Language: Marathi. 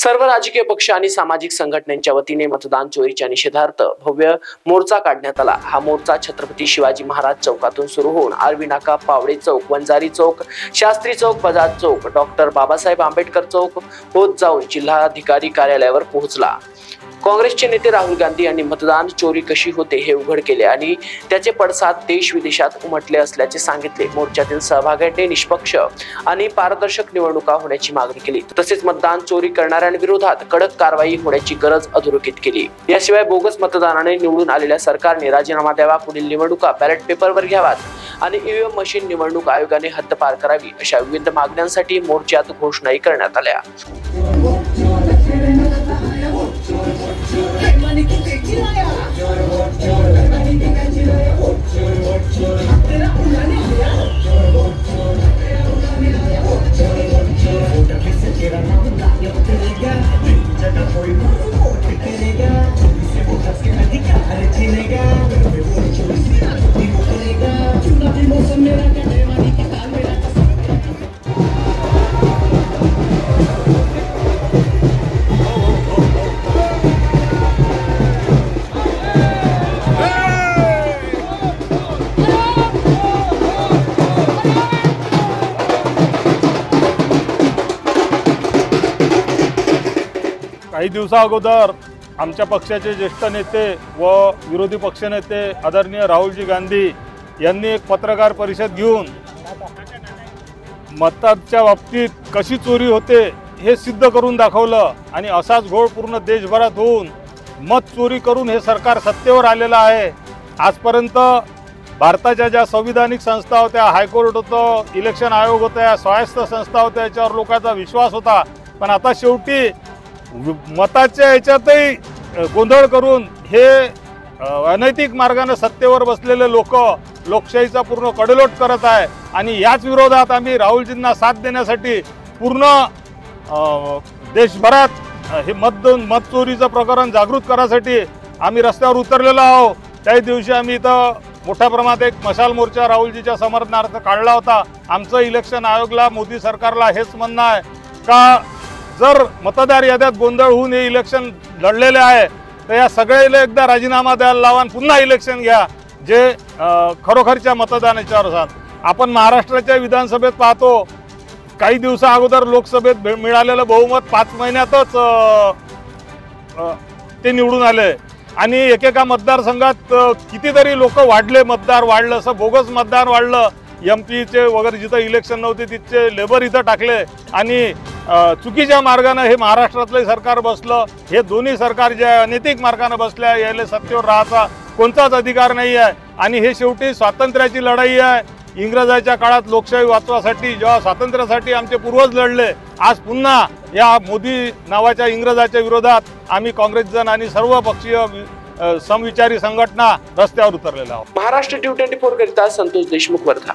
सर्व राजकीय पक्ष आणि सामाजिक संघटनांच्या वतीने मतदान चोरीच्या निषेधार्थ भव्य मोर्चा काढण्यात आला। हा मोर्चा छत्रपती शिवाजी महाराज चौकातून सुरू होऊन आर्वी नाका, पावडे चौक, वंजारी चौक, शास्त्री चौक, बजाज चौक, डॉक्टर बाबासाहेब आंबेडकर चौक होत जाऊन जिल्हाधिकारी कार्यालयावर पोहोचला। काँग्रेसचे नेते राहुल गांधी यांनी मतदान चोरी कशी होते हे उघड केले आणि त्याचे पडसाद देश विदेशात उमटले असल्याचे सांगितले। मोर्चातील सहभाग्यांनी निष्पक्ष आणि पारदर्शक निवडणुका होण्याची मागणी केली, तसेच मतदान चोरी करणाऱ्यांविरोधात कडक कारवाई होण्याची गरज अधोरेखित केली। याशिवाय बोगस मतदानाने निवडून आलेल्या सरकारने राजीनामा द्यावा, पुढील निवडणुका बॅलेट पेपरवर घ्याव्यात आणि ईव्हीएम मशीन निवडणूक आयोगाने हद्दपार करावी अशा विविध मागण्यांसाठी मोर्चात घोषणाही करण्यात आल्या। काही दिवसा अगोदर आमच्या पक्षाचे ज्येष्ठ नेते व विरोधी पक्षनेते आदरणीय राहुलजी गांधी यांनी एक पत्रकार परिषद घेऊन मताच्या बाबतीत कशी चोरी होते हे सिद्ध करून दाखवलं आणि असाच घोळ पूर्ण देशभरात होऊन मत चोरी करून हे सरकार सत्तेवर आलेलं आहे। आजपर्यंत भारताच्या ज्या संविधानिक संस्था होत्या, हायकोर्ट होतं, इलेक्शन आयोग होत्या, स्वायत्त संस्था होत्या, याच्यावर लोकांचा विश्वास होता, पण आता शेवटी मताच्या याच्यातही गोंधळ करून हे अनैतिक मार्गाने सत्तेवर बसलेले लोक लोकशाहीचा पूर्ण कडेलोट करत आहे आणि याच विरोधात आम्ही राहुलजींना साथ देण्यासाठी पूर्ण देशभरात हे मत चोरीचं प्रकरण जागृत करण्यासाठी आम्ही रस्त्यावर उतरलेलो आहोत। त्याच दिवशी आम्ही इथं मोठ्या प्रमाणात एक मशाल मोर्चा राहुलजीच्या समर्थनार्थ काढला होता। आमचं इलेक्शन आयोगला, मोदी सरकारला हेच म्हणणं आहे का जर मतदार याद्यात गोंधळ होऊन हे इलेक्शन लढलेले आहे तर या सगळ्याला एकदा राजीनामा द्यायला लावा आणि पुन्हा इलेक्शन घ्या जे खरोखरच्या मतदानाच्या असतात। आपण महाराष्ट्राच्या विधानसभेत पाहतो, काही दिवसा अगोदर लोकसभेत मिळालेलं बहुमत 5 महिन्यातच ते निवडून आले आणि एकेका मतदारसंघात कितीतरी लोक वाढले, मतदार वाढलं, असं बोगस मतदार वाढलं। एमपीचे वगैरे जिथं इलेक्शन नव्हते तिथचे लेबर इथं टाकले आणि चुकीच्या मार्गाने हे महाराष्ट्रातलं सरकार बसलं। हे दोन्ही सरकार जे अनैतिक मार्गाने बसल्या, याला सत्तेवर राहायचा कोणताच अधिकार नाही आहे आणि हे शेवटी स्वातंत्र्याची लढाई आहे। इंग्रजाच्या काळात लोकशाही वाचवासाठी जेव्हा स्वातंत्र्यासाठी आमचे पूर्वज लढले, आज पुन्हा या मोदी नावाच्या इंग्रजाच्या विरोधात आम्ही काँग्रेसजन आणि सर्व पक्षीय समविचारी संघटना रस्त्यावर उतरलेला आहोत। महाराष्ट्र T24 करिता संतोष देशमुख, वर्धा।